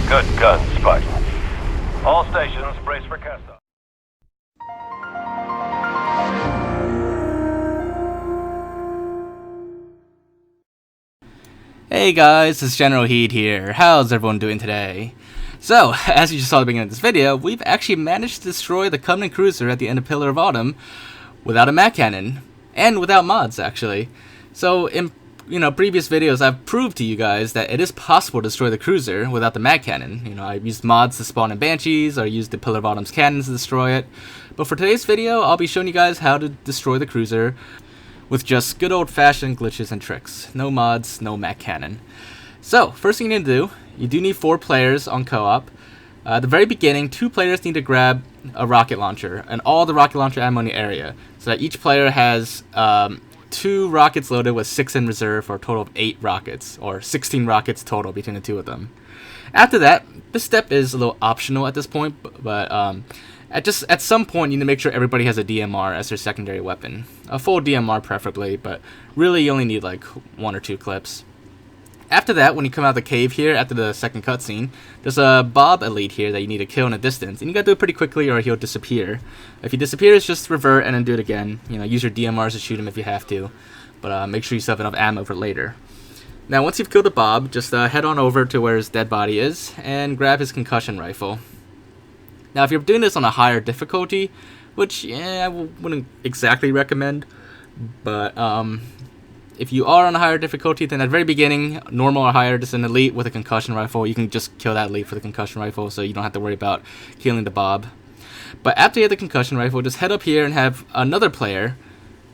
Good gun, Spike. All stations, brace for cast-off. Hey guys, it's Generalkidd here. How's everyone doing today? So, as you just saw at the beginning of this video, we've actually managed to destroy the Covenant Cruiser at the end of Pillar of Autumn without a mag cannon, and without mods actually. So in previous videos I've proved to you guys that it is possible to destroy the cruiser without the mag cannon. I've used mods to spawn in Banshees, or used the Pillar of Autumn's cannons to destroy it. But for today's video, I'll be showing you guys how to destroy the cruiser with just good old-fashioned glitches and tricks. No mods, no mag cannon. So, first thing you need to do, you do need 4 players on co-op. At the very beginning, 2 players need to grab a rocket launcher and all the rocket launcher ammo in the area, so that each player has 2 rockets loaded with 6 in reserve for a total of 8 rockets, or 16 rockets total between the 2 of them. After that, this step is a little optional at this point, but at some point you need to make sure everybody has a DMR as their secondary weapon. A full DMR preferably, but really you only need like 1 or 2 clips. After that, when you come out of the cave here, after the second cutscene, there's a Bob elite here that you need to kill in a distance, and you gotta do it pretty quickly or he'll disappear. If he disappears, just revert and then do it again. Use your DMRs to shoot him if you have to, but make sure you still have enough ammo for later. Now, once you've killed the Bob, just head on over to where his dead body is and grab his concussion rifle. Now, if you're doing this on a higher difficulty, which I wouldn't exactly recommend, but if you are on a higher difficulty, then at the very beginning, normal or higher, just an elite with a concussion rifle, you can just kill that elite for the concussion rifle, so you don't have to worry about killing the Bob. But after you have the concussion rifle, just head up here and have another player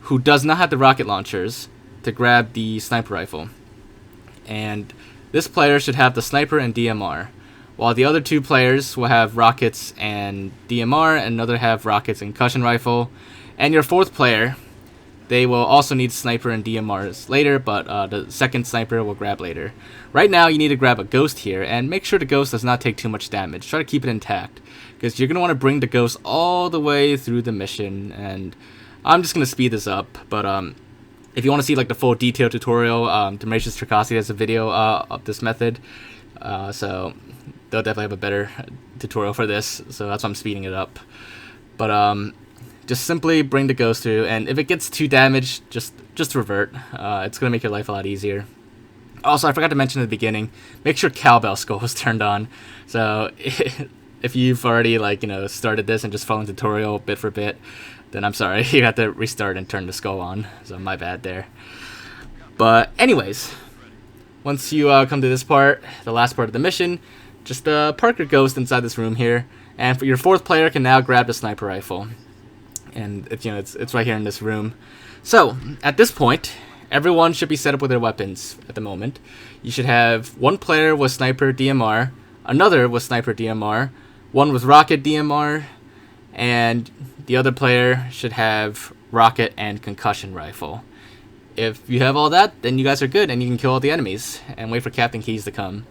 who does not have the rocket launchers to grab the sniper rifle. And this player should have the sniper and DMR, while the other 2 players will have rockets and DMR, and another have rockets and concussion rifle. And your 4th player, they will also need sniper and DMRs later, but the second sniper will grab later. Right now, you need to grab a ghost here, and make sure the ghost does not take too much damage. Try to keep it intact, because you're going to want to bring the ghost all the way through the mission, and I'm just going to speed this up, but if you want to see like the full detailed tutorial, Demetrius Tricossi has a video of this method, so they'll definitely have a better tutorial for this, so that's why I'm speeding it up. But just simply bring the ghost through, and if it gets too damaged, just revert. It's going to make your life a lot easier. Also, I forgot to mention at the beginning, make sure cowbell skull is turned on. So if you've already started this and just following the tutorial bit for bit, then I'm sorry, you have to restart and turn the skull on. So my bad there. But anyways, once you come to this part, the last part of the mission, just park your ghost inside this room here, and for your 4th player can now grab the sniper rifle. And it's right here in this room. So at this point, everyone should be set up with their weapons at the moment. You should have 1 player with sniper DMR, another with sniper DMR, 1 with rocket DMR, and the other player should have rocket and concussion rifle. If you have all that, then you guys are good and you can kill all the enemies and wait for Captain Keys to come.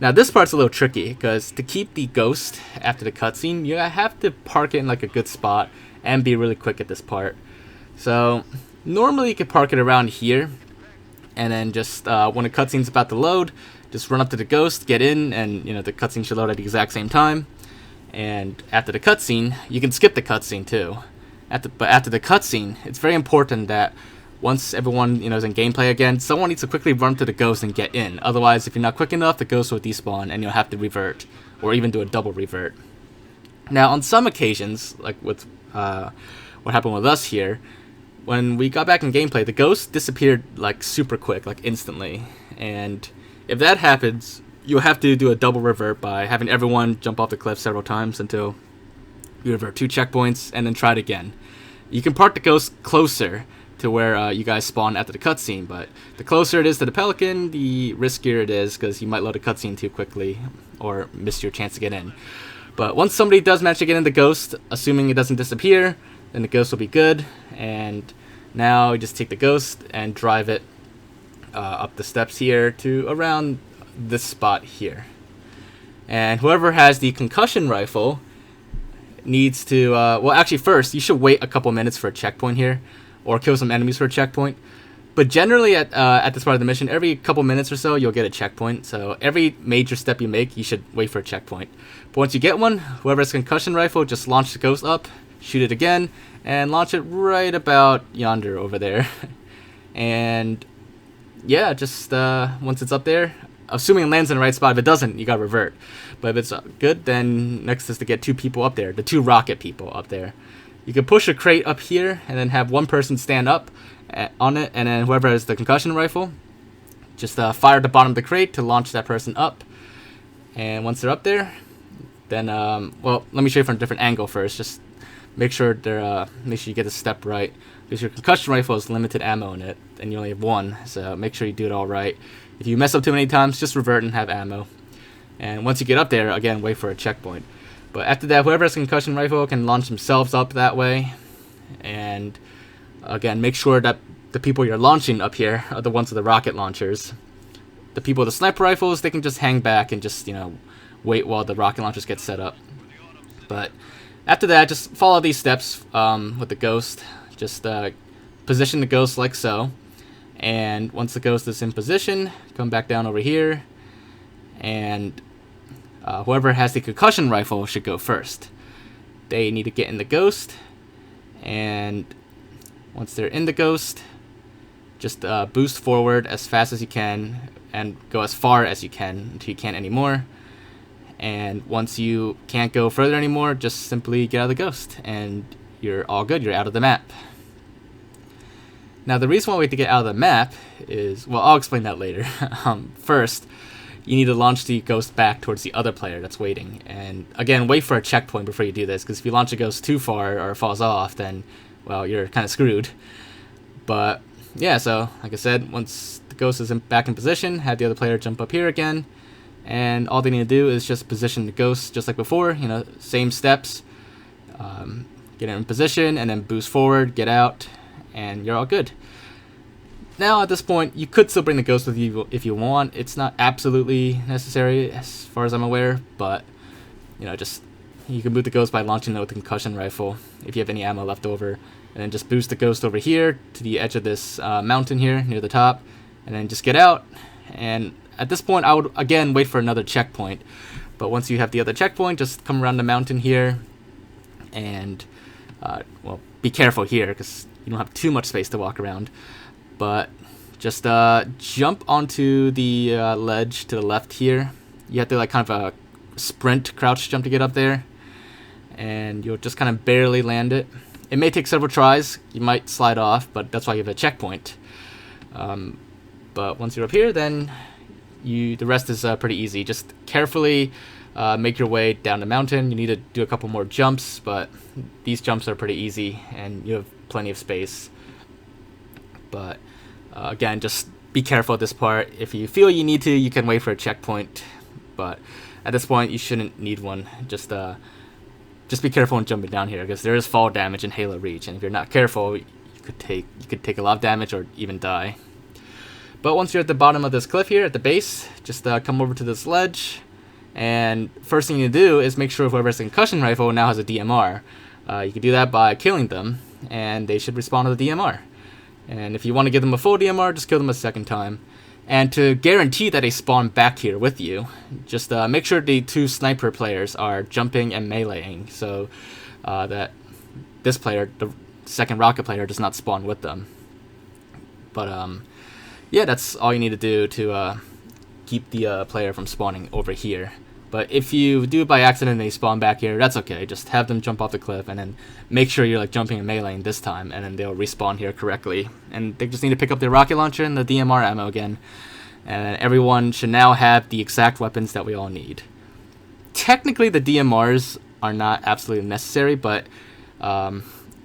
Now this part's a little tricky, because to keep the ghost after the cutscene, you have to park it in like a good spot and be really quick at this part. So normally you could park it around here, and then just when the cutscene's about to load, just run up to the ghost, get in, and the cutscene should load at the exact same time. And after the cutscene, you can skip the cutscene too. But after the cutscene, it's very important that once everyone is in gameplay again, someone needs to quickly run to the ghost and get in. Otherwise, if you're not quick enough, the ghost will despawn and you'll have to revert, or even do a double revert. Now, on some occasions, like with what happened with us here, when we got back in gameplay, the ghost disappeared like super quick, like instantly. And if that happens, you'll have to do a double revert by having everyone jump off the cliff several times until you revert 2 checkpoints, and then try it again. You can park the ghost closer to where you guys spawn after the cutscene, but the closer it is to the Pelican, the riskier it is, because you might load a cutscene too quickly or miss your chance to get in. But once somebody does manage to get in the ghost, assuming it doesn't disappear, then the ghost will be good. And now you just take the ghost and drive it up the steps here to around this spot here. And whoever has the concussion rifle needs to, well actually first, you should wait a couple minutes for a checkpoint here, or kill some enemies for a checkpoint. But generally at this part of the mission, every couple minutes or so, you'll get a checkpoint. So every major step you make, you should wait for a checkpoint. But once you get one, whoever has a concussion rifle, just launch the ghost up, shoot it again, and launch it right about yonder over there. And yeah, just once it's up there, assuming it lands in the right spot. If it doesn't, you gotta revert. But if it's good, then next is to get 2 people up there, the 2 rocket people up there. You can push a crate up here and then have one person stand up on it, and then whoever has the concussion rifle, just fire at the bottom of the crate to launch that person up. And once they're up there, then well, let me show you from a different angle first. Just make sure you get the step right, because your concussion rifle has limited ammo in it, and you only have 1. So make sure you do it all right. If you mess up too many times, just revert and have ammo. And once you get up there, again, wait for a checkpoint. But after that, whoever has a concussion rifle can launch themselves up that way. And again, make sure that the people you're launching up here are the ones with the rocket launchers. The people with the sniper rifles, they can just hang back and just, wait while the rocket launchers get set up. But after that, just follow these steps with the ghost. Just position the ghost like so. And once the ghost is in position, come back down over here. And whoever has the concussion rifle should go first. They need to get in the ghost, and once they're in the ghost, just boost forward as fast as you can and go as far as you can until you can't anymore. And once you can't go further anymore, just simply get out of the ghost and you're all good. You're out of the map. Now the reason why we have to get out of the map is, well, I'll explain that later. First, you need to launch the ghost back towards the other player that's waiting. And again, wait for a checkpoint before you do this, because if you launch a ghost too far or it falls off, then, well, you're kind of screwed. But yeah, so like I said, once the ghost is back in position, have the other player jump up here again. And all they need to do is just position the ghost just like before, same steps. Get it in position and then boost forward, get out, and you're all good. Now, at this point, you could still bring the ghost with you if you want. It's not absolutely necessary, as far as I'm aware, but, just, you can boot the ghost by launching it with a concussion rifle, if you have any ammo left over, and then just boost the ghost over here to the edge of this mountain here, near the top, and then just get out. And at this point, I would, again, wait for another checkpoint, but once you have the other checkpoint, just come around the mountain here, and, well, be careful here, because you don't have too much space to walk around. But just jump onto the ledge to the left here. You have to kind of a sprint crouch jump to get up there, and you'll just kind of barely land it. It may take several tries. You might slide off, but that's why you have a checkpoint. But once you're up here, then the rest is pretty easy. Just carefully make your way down the mountain. You need to do a couple more jumps, but these jumps are pretty easy, and you have plenty of space. But again, just be careful at this part. If you feel you need to, you can wait for a checkpoint. But at this point, you shouldn't need one. Just be careful when jumping down here, because there is fall damage in Halo Reach, and if you're not careful, you could take a lot of damage or even die. But once you're at the bottom of this cliff here, at the base, just come over to this ledge, and first thing you do is make sure whoever has a concussion rifle now has a DMR. You can do that by killing them, and they should respawn to the DMR. And if you want to give them a full DMR, just kill them a second time. And to guarantee that they spawn back here with you, just make sure the 2 sniper players are jumping and meleeing, so that this player, the second rocket player, does not spawn with them. But yeah, that's all you need to do to keep the player from spawning over here. But if you do it by accident and they spawn back here, that's okay. Just have them jump off the cliff and then make sure you're jumping and meleeing this time, and then they'll respawn here correctly. And they just need to pick up their rocket launcher and the DMR ammo again. And everyone should now have the exact weapons that we all need. Technically, the DMRs are not absolutely necessary, but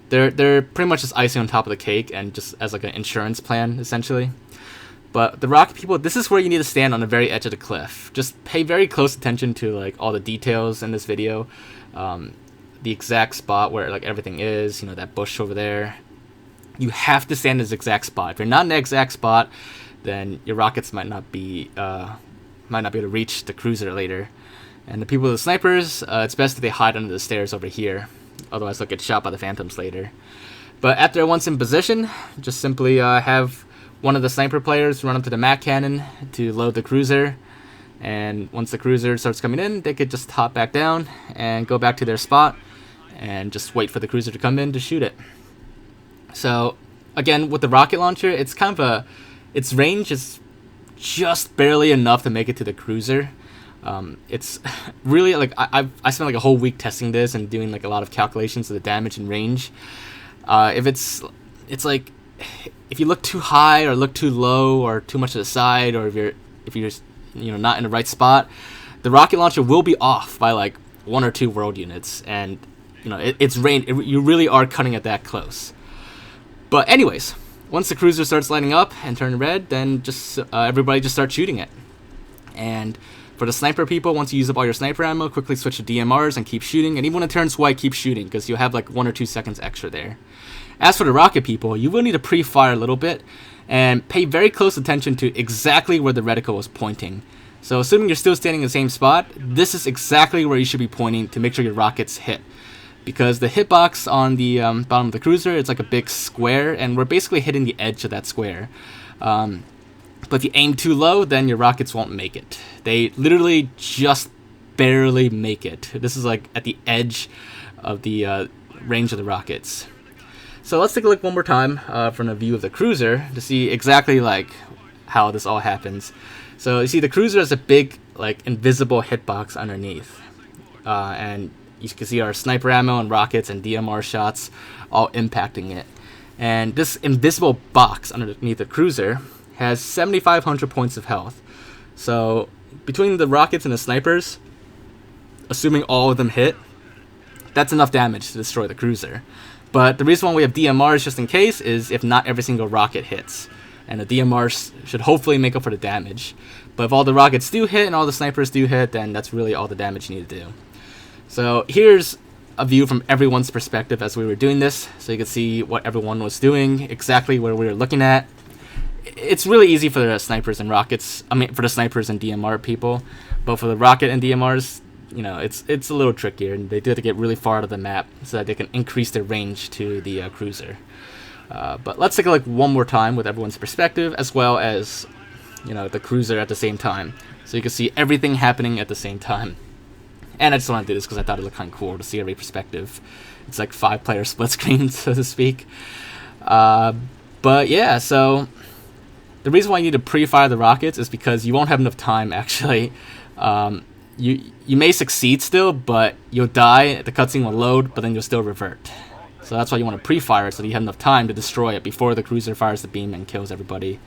they're pretty much just icing on top of the cake and just as an insurance plan, essentially. But the rocket people, this is where you need to stand on the very edge of the cliff. Just pay very close attention to all the details in this video. The exact spot where everything is, that bush over there. You have to stand in this exact spot. If you're not in the exact spot, then your rockets might not be able to reach the cruiser later. And the people with the snipers, it's best that they hide under the stairs over here. Otherwise they'll get shot by the phantoms later. But after once in position, just simply have one of the sniper players run up to the MAC cannon to load the cruiser, and once the cruiser starts coming in, they could just hop back down and go back to their spot and just wait for the cruiser to come in to shoot it. So again, with the rocket launcher, it's kind of its range is just barely enough to make it to the cruiser. It's really like I spent like a whole week testing this and doing like a lot of calculations of the damage and range. If it's like if you look too high or look too low or too much to the side, or if you're not in the right spot, the rocket launcher will be off by like 1 or 2 world units, and it's range. You really are cutting it that close. But anyways, once the cruiser starts lighting up and turning red, then just everybody just start shooting it. And for the sniper people, once you use up all your sniper ammo, quickly switch to DMRs and keep shooting. And even when it turns white, keep shooting, because you'll have like 1 or 2 seconds extra there. As for the rocket people, you will need to pre-fire a little bit and pay very close attention to exactly where the reticle is pointing. So assuming you're still standing in the same spot, this is exactly where you should be pointing to make sure your rockets hit. Because the hitbox on the bottom of the cruiser, it's like a big square, and we're basically hitting the edge of that square. But if you aim too low, then your rockets won't make it. They literally just barely make it. This is like at the edge of the range of the rockets. So let's take a look one more time from the view of the cruiser to see exactly like how this all happens. So you see the cruiser has a big like invisible hitbox underneath, and you can see our sniper ammo and rockets and DMR shots all impacting it. And this invisible box underneath the cruiser has 7,500 points of health. So between the rockets and the snipers, assuming all of them hit, that's enough damage to destroy the cruiser. But the reason why we have DMRs just in case is if not every single rocket hits. And the DMRs should hopefully make up for the damage. But if all the rockets do hit and all the snipers do hit, then that's really all the damage you need to do. So here's a view from everyone's perspective as we were doing this, so you can see what everyone was doing, exactly where we were looking at. It's really easy for the snipers and rockets, for the snipers and DMR people, but for the rocket and DMRs, it's a little trickier, and they do have to get really far out of the map so that they can increase their range to the cruiser. But let's take a look one more time with everyone's perspective, as well as the cruiser at the same time, so you can see everything happening at the same time. And I just want to do this because I thought it looked kind of cool to see every perspective. It's like 5-player split screen, so to speak. But yeah, so the reason why you need to pre-fire the rockets is because you won't have enough time, actually. You may succeed still, but you'll die, the cutscene will load, but then you'll still revert. So that's why you want to pre-fire it, so that you have enough time to destroy it before the cruiser fires the beam and kills everybody.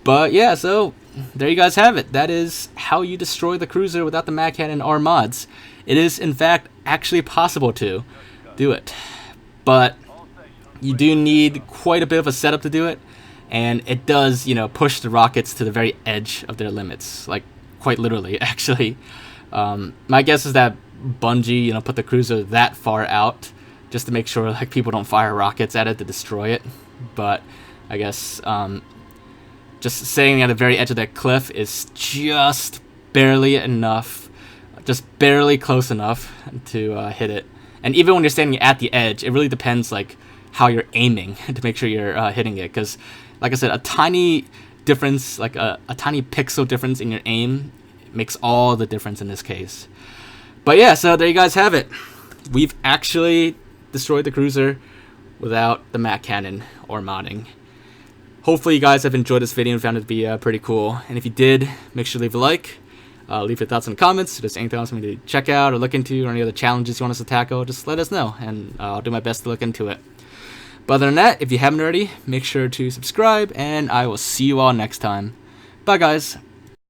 But yeah, so there you guys have it. That is how you destroy the cruiser without the MAC cannon or mods. It is, in fact, actually possible to do it. But you do need quite a bit of a setup to do it. And it does, push the rockets to the very edge of their limits. Like, quite literally, actually. My guess is that Bungie, put the cruiser that far out just to make sure like people don't fire rockets at it to destroy it. But I guess just staying at the very edge of that cliff is just barely enough, just barely close enough to hit it. And even when you're standing at the edge, it really depends like how you're aiming to make sure you're hitting it. Because, like I said, a tiny difference, like a tiny pixel difference in your aim makes all the difference in this case. But yeah, so there you guys have it. We've actually destroyed the cruiser without the MAC cannon or modding. Hopefully you guys have enjoyed this video and found it to be pretty cool. And if you did, make sure to leave a like. Leave your thoughts in the comments. If there's anything else for me to check out or look into, or any other challenges you want us to tackle, just let us know, and I'll do my best to look into it. But other than that, if you haven't already, make sure to subscribe, and I will see you all next time. Bye, guys.